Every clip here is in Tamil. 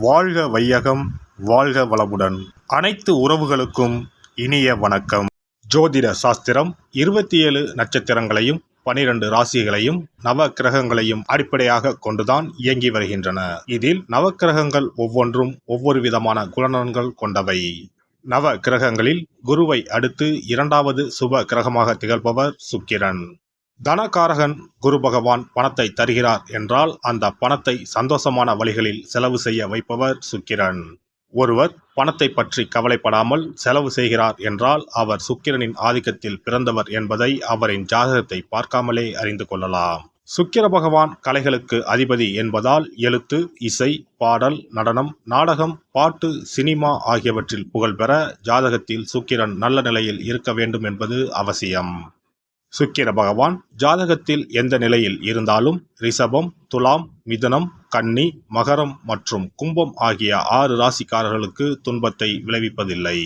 வாழ்க வையகம், வாழ்க வளமுடன். அனைத்து உறவுகளுக்கும் இனிய வணக்கம். ஜோதிட சாஸ்திரம் 27 நட்சத்திரங்களையும் 12 ராசிகளையும் நவ கிரகங்களையும் அடிப்படையாக கொண்டுதான் இயங்கி வருகின்றன. இதில் நவக்கிரகங்கள் ஒவ்வொன்றும் ஒவ்வொரு விதமான குணநலன்கள் கொண்டவை. நவ கிரகங்களில் குருவை அடுத்து இரண்டாவது சுப கிரகமாக திகழ்பவர் சுக்கிரன். தனகாரகன் குரு பகவான் பணத்தை தருகிறார் என்றால் அந்த பணத்தை சந்தோஷமான வழிகளில் செலவு செய்ய வைப்பவர் சுக்கிரன். ஒருவர் பணத்தை பற்றி கவலைப்படாமல் செலவு செய்கிறார் என்றால் அவர் சுக்கிரனின் ஆதிக்கத்தில் பிறந்தவர் என்பதை அவரின் ஜாதகத்தை பார்க்காமலே அறிந்து கொள்ளலாம். சுக்கிர பகவான் கலைகளுக்கு அதிபதி என்பதால் எழுத்து, இசை, பாடல், நடனம், நாடகம், பாட்டு, சினிமா ஆகியவற்றில் புகழ்பெற ஜாதகத்தில் சுக்கிரன் நல்ல நிலையில் இருக்க வேண்டும் என்பது அவசியம். சுக்கிர பகவான் ஜாதகத்தில் எந்த நிலையில் இருந்தாலும் ரிஷபம், துலாம், மிதுனம், கன்னி, மகரம் மற்றும் கும்பம் ஆகிய 6 ராசிக்காரர்களுக்கு துன்பத்தை விளைவிப்பதில்லை.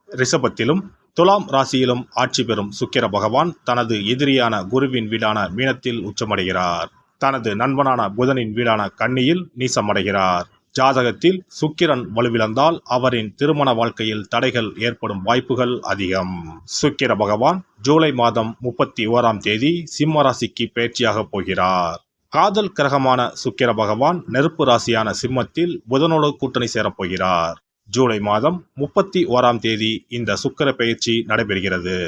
ரிஷபத்திலும் துலாம் ராசியிலும் ஆட்சி பெறும் சுக்கிர பகவான் தனது எதிரியான குருவின் வீடான மீனத்தில் உச்சமடைகிறார். தனது நண்பனான புதனின் வீடான கன்னியில் நீசமடைகிறார். ஜாதகத்தில் சுக்கிரன் வலுவிழந்தால் அவரின் திருமண வாழ்க்கையில் தடைகள் ஏற்படும் வாய்ப்புகள் அதிகம். சுக்கிர பகவான் ஜூலை மாதம் 31ஆம் தேதி சிம்ம ராசிக்கு பயிற்சியாக போகிறார். காதல் கிரகமான சுக்கிர பகவான் நெருப்பு ராசியான சிம்மத்தில் புதனோடு கூட்டணி சேரப்போகிறார். ஜூலை மாதம் 31ஆம் தேதி இந்த சுக்கிர பயிற்சி நடைபெறுகிறது.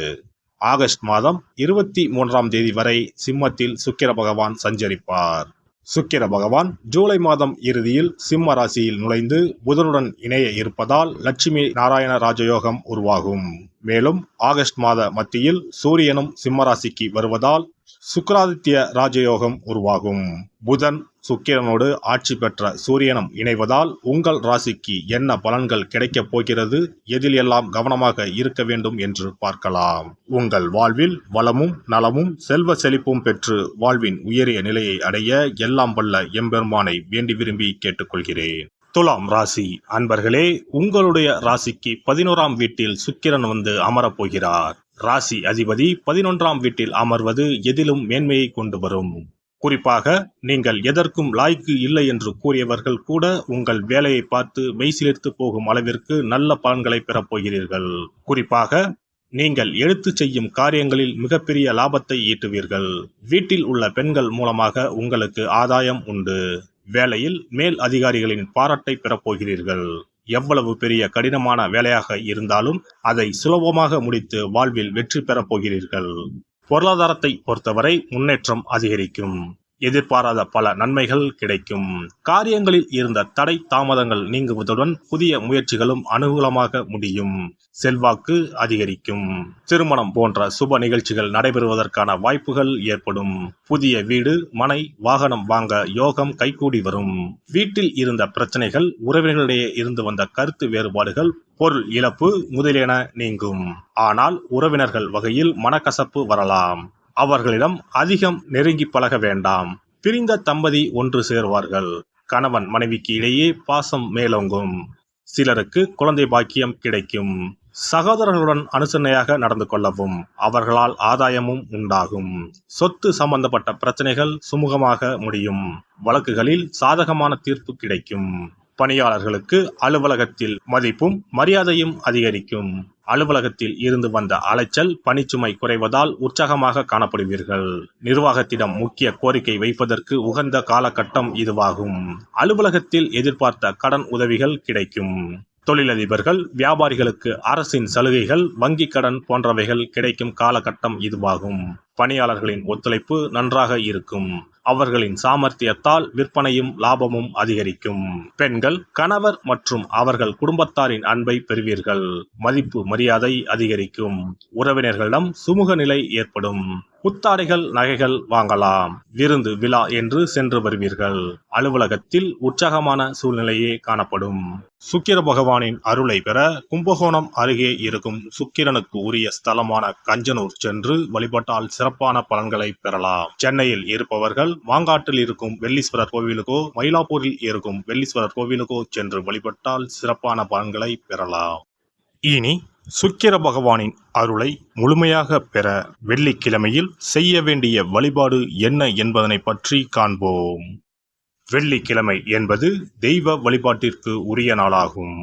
ஆகஸ்ட் மாதம் 23ஆம் தேதி வரை சிம்மத்தில் சுக்கிர பகவான் சஞ்சரிப்பார். சுக்கிர பகவான் ஜூலை மாதம் இறுதியில் சிம்ம ராசியில் நுழைந்து புதனுடன் இணைய இருப்பதால் லட்சுமி நாராயண ராஜயோகம் உருவாகும். மேலும் ஆகஸ்ட் மாத மத்தியில் சூரியனும் சிம்ம ராசிக்கு வருவதால் சுக்கிராதித்ய ராஜயோகம் உருவாகும். புதன் சுக்கிரனோடு ஆட்சி பெற்ற சூரியனும் இணைவதால் உங்கள் ராசிக்கு என்ன பலன்கள் கிடைக்கப் போகிறது, எதில் எல்லாம் கவனமாக இருக்க வேண்டும் என்று பார்க்கலாம். உங்கள் வாழ்வில் வளமும் நலமும் செல்வ செழிப்பும் பெற்று வாழ்வின் உயரிய நிலையை அடைய எல்லாம் வல்ல எம்பெருமானை வேண்டி விரும்பி கேட்டுக்கொள்கிறேன். துலாம் ராசி அன்பர்களே, உங்களுடைய ராசிக்கு 11ஆம் வீட்டில் சுக்கிரன் வந்து அமரப்போகிறார். ராசி அதிபதி 11ஆம் வீட்டில் அமர்வது எதிலும் மேன்மையை கொண்டு வரும். குறிப்பாக நீங்கள் எதற்கும் லாய்க்கு இல்லை என்று கூறியவர்கள் கூட உங்கள் வேலையை பார்த்து மெய்சிலிர்த்து போகும் அளவிற்கு நல்ல பலன்களை பெறப்போகிறீர்கள். குறிப்பாக நீங்கள் எடுத்து செய்யும் காரியங்களில் மிகப்பெரிய லாபத்தை ஈட்டுவீர்கள். வீட்டில் உள்ள பெண்கள் மூலமாக உங்களுக்கு ஆதாயம் உண்டு. வேலையில் மேல் அதிகாரிகளின் பாராட்டை பெறப்போகிறீர்கள். எவ்வளவு பெரிய கடினமான வேலையாக இருந்தாலும் அதை சுலபமாக முடித்து வாழ்வில் வெற்றி பெறப் போகிறீர்கள். பொருளாதாரத்தை பொறுத்தவரை முன்னேற்றம் அதிகரிக்கும். எதிர்பாராத பல நன்மைகள் கிடைக்கும். காரியங்களில் இருந்த தடை தாமதங்கள் நீங்குவதுடன் புதிய முயற்சிகளும் அனுகூலமாக முடியும். செல்வாக்கு அதிகரிக்கும். திருமணம் போன்ற சுப நிகழ்ச்சிகள் நடைபெறுவதற்கான வாய்ப்புகள் ஏற்படும். புதிய வீடு, மனை, வாகனம் வாங்க யோகம் கைகூடி வரும். வீட்டில் இருந்த பிரச்சனைகள், உறவினர்களிடையே இருந்து வந்த கருத்து வேறுபாடுகள், பொருள் இழப்பு முதலியன நீங்கும். ஆனால் உறவினர்கள் வகையில் மனக்கசப்பு வரலாம். அவர்களிடம் அதிகம் நெருங்கி பழக வேண்டாம். பிரிந்த தம்பதி ஒன்று சேருவார்கள். கணவன் மனைவிக்கு இடையே பாசம் மேலோங்கும். சிலருக்கு குழந்தை பாக்கியம் கிடைக்கும். சகோதரர்களுடன் அனுசரணையாக நடந்து கொள்ளவும். அவர்களால் ஆதாயமும் உண்டாகும். சொத்து சம்பந்தப்பட்ட பிரச்சனைகள் சுமூகமாக முடியும். வழக்குகளில் சாதகமான தீர்ப்பு கிடைக்கும். பணியாளர்களுக்கு அலுவலகத்தில் மதிப்பும் மரியாதையும் அதிகரிக்கும். அலுவலகத்தில் இருந்து வந்த அலைச்சல், பணிச்சுமை குறைவதால் உற்சாகமாக காணப்படுவீர்கள். நிர்வாகத்திடம் முக்கிய கோரிக்கை வைப்பதற்கு உகந்த காலகட்டம் இதுவாகும். அலுவலகத்தில் எதிர்பார்த்த கடன் உதவிகள் கிடைக்கும். தொழிலதிபர்கள், வியாபாரிகளுக்கு அரசின் சலுகைகள், வங்கி கடன் போன்றவைகள் கிடைக்கும் காலகட்டம் இதுவாகும். பணியாளர்களின் ஒத்துழைப்பு நன்றாக இருக்கும். அவர்களின் சாமர்த்தியத்தால் விற்பனையும் லாபமும் அதிகரிக்கும். பெண்கள் கணவர் மற்றும் அவர்கள் குடும்பத்தாரின் அன்பை பெறுவீர்கள். மதிப்பு மரியாதை அதிகரிக்கும். உறவினர்களிடம் சுமூக நிலை ஏற்படும். புத்தாடைகள், நகைகள் வாங்கலாம். விருந்து விழா என்று சென்று வருவீர்கள். அலுவலகத்தில் உற்சாகமான சூழ்நிலையே காணப்படும். சுக்கிர பகவானின் அருளை பெற கும்பகோணம் அருகே இருக்கும் சுக்கிரனுக்கு உரிய ஸ்தலமான கஞ்சனூர் சென்று வழிபட்டால் சிறப்பான பலன்களை பெறலாம். சென்னையில் இருப்பவர்கள் மாங்காட்டில் இருக்கும் வெள்ளீஸ்வரர் கோவிலுக்கோ, மயிலாப்பூரில் இருக்கும் வெள்ளீஸ்வரர் கோவிலுக்கோ சென்று வழிபட்டால் சிறப்பான பலன்களை பெறலாம். இனி சுக்கிர பகவானின் அருளை முழுமையாக பெற வெள்ளிக்கிழமையில் செய்ய வேண்டிய வழிபாடு என்ன என்பதனை பற்றி காண்போம். வெள்ளிக்கிழமை என்பது தெய்வ வழிபாட்டிற்கு உரிய நாளாகும்.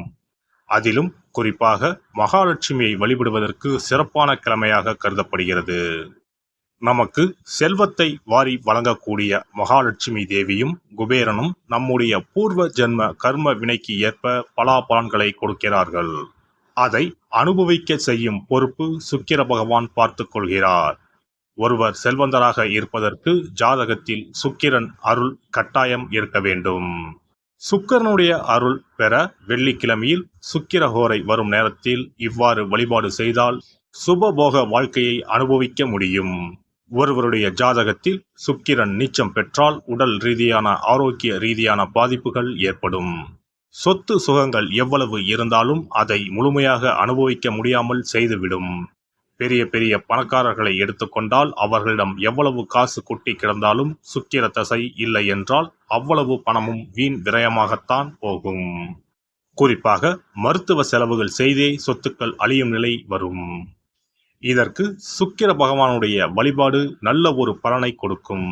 அதிலும் குறிப்பாக மகாலட்சுமியை வழிபடுவதற்கு சிறப்பான கிழமையாக கருதப்படுகிறது. நமக்கு செல்வத்தை வாரி வழங்கக்கூடிய மகாலட்சுமி தேவியும் குபேரனும் நம்முடைய பூர்வ ஜென்ம கர்ம வினைக்கு ஏற்ப பலாபலன்களை கொடுக்கிறார்கள். அதை அனுபவிக்க செய்யும் பொறுப்பு சுக்கிர பகவான் பார்த்து கொள்கிறார். ஒருவர் செல்வந்தராக இருப்பதற்கு ஜாதகத்தில் சுக்கிரன் அருள் கட்டாயம் இருக்க வேண்டும். சுக்கிரனுடைய அருள் பெற வெள்ளிக்கிழமையில் சுக்கிரஹோரை வரும் நேரத்தில் இவ்வாறு வழிபாடு செய்தால் சுபபோக வாழ்க்கையை அனுபவிக்க முடியும். ஒருவருடைய ஜாதகத்தில் சுக்கிரன் நீச்சம் பெற்றால் உடல் ரீதியான ஆரோக்கிய ரீதியான பாதிப்புகள் ஏற்படும். சொத்து சுகங்கள் எவ்வளவு இருந்தாலும் அதை முழுமையாக அனுபவிக்க முடியாமல் செய்துவிடும். பெரிய பெரிய பணக்காரர்களை எடுத்துக்கொண்டால் அவர்களிடம் எவ்வளவு காசு கொட்டி கிடந்தாலும் சுக்கிர தசை இல்லை என்றால் அவ்வளவு பணமும் வீண் விரயமாகத்தான் போகும். குறிப்பாக மருத்துவ செலவுகள் செய்தே சொத்துக்கள் அழியும் நிலை வரும். இதற்கு சுக்கிர பகவானுடைய வழிபாடு நல்ல ஒரு பலனை கொடுக்கும்.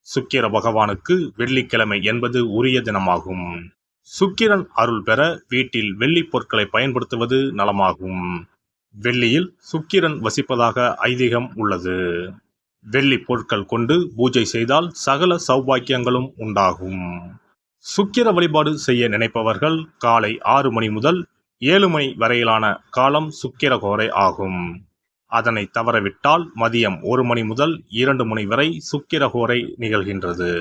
சுக்கிர பகவானுக்கு வெள்ளிக்கிழமை என்பது உரிய தினமாகும். சுக்கிரன் அருள் பெற வீட்டில் வெள்ளி பொருட்களை பயன்படுத்துவது நலமாகும். வெள்ளியில் சுக்கிரன் வசிப்பதாக ஐதீகம் உள்ளது. வெள்ளி பொருட்கள் கொண்டு பூஜை செய்தால் சகல சௌபாக்கியங்களும் உண்டாகும். சுக்கிர வழிபாடு செய்ய நினைப்பவர்கள் காலை 6 மணி முதல் 7 மணி வரையிலான காலம் சுக்கிரஹோரை ஆகும். அதனை தவறவிட்டால் மதியம் 1 மணி முதல் 2 மணி வரை சுக்கிரஹோரை நிகழ்கின்றது.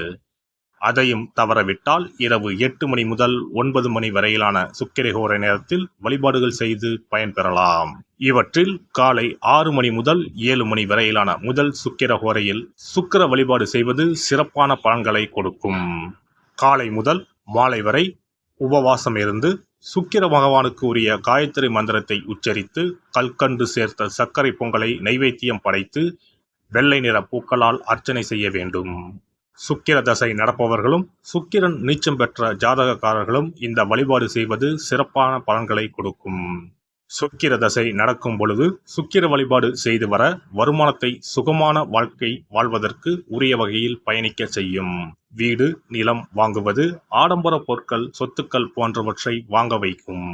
அதையும் தவறவிட்டால் இரவு 8 மணி முதல் 9 மணி வரையிலான சுக்கிரஹோரை நேரத்தில் வழிபாடுகள் செய்து பயன்பெறலாம். இவற்றில் காலை 6 மணி முதல் 7 மணி வரையிலான முதல் சுக்கிரஹோரையில் சுக்கிர வழிபாடு செய்வது சிறப்பான பலன்களை கொடுக்கும். காலை முதல் மாலை வரை உபவாசம் இருந்து சுக்கிர பகவானுக்கு உரிய காயத்ரி மந்திரத்தை உச்சரித்து கல்கண்டு சேர்த்த சர்க்கரை பொங்கலை நைவேத்தியம் படைத்து வெள்ளை நிற பூக்களால் அர்ச்சனை செய்ய வேண்டும். சுக்கிர தசை நடப்பவர்களும் சுக்கிரன் நீச்சம் பெற்ற ஜாதகக்காரர்களும் இந்த வழிபாடு செய்வது சிறப்பான பலன்களை கொடுக்கும். சுக்கிர தசை நடக்கும் பொழுது சுக்கிர வழிபாடு செய்து வர வருமானத்தை சுகமான வாழ்க்கை வாழ்வதற்கு உரிய வகையில் பயணிக்க செய்யும். வீடு நிலம் வாங்குவது, ஆடம்பர பொருட்கள் சொத்துக்கள் போன்றவற்றை வாங்க வைக்கும்.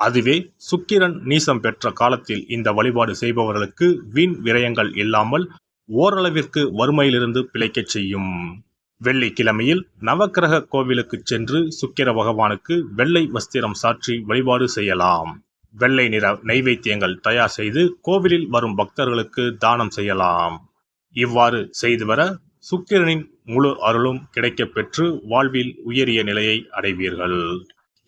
அதுவே சுக்கிரன் நீசம் பெற்ற காலத்தில் இந்த வழிபாடு செய்பவர்களுக்கு வீண் விரயங்கள் இல்லாமல் ஓரளவிற்கு வறுமையிலிருந்து பிழைக்கச் செய்யும். வெள்ளிக்கிழமையில் நவக்கிரக கோவிலுக்கு சென்று சுக்கிர பகவானுக்கு வெள்ளை வஸ்திரம் சாற்றி வழிபாடு செய்யலாம். வெள்ளை நிற நைவேத்தியங்கள் தயார் செய்து கோவிலில் வரும் பக்தர்களுக்கு தானம் செய்யலாம். இவ்வாறு செய்து வர சுக்கிரனின் முழு அருளும் கிடைக்கப் பெற்று வாழ்வில் உயரிய நிலையை அடைவீர்கள்.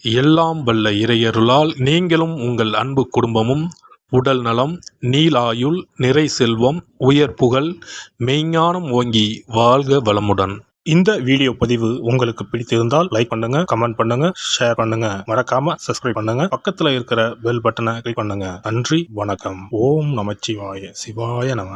எல்லாம் வல்ல இறையருளால் நீங்களும் உங்கள் அன்பு குடும்பமும் உடல் நலம், நீலாயுள், நிறை செல்வம், உயர் புகழ், மெய்ஞானம் ஓங்கி வாழ்க வளமுடன். இந்த வீடியோ பதிவு உங்களுக்கு பிடித்திருந்தால் லைக் பண்ணுங்க, கமெண்ட் பண்ணுங்க, ஷேர் பண்ணுங்க, மறக்காம சப்ஸ்கிரைப் பண்ணுங்க, பக்கத்துல இருக்கிற பெல் பட்டனை கிளிக் பண்ணுங்க. நன்றி, வணக்கம். ஓம் நமச்சிவாய, சிவாய நம.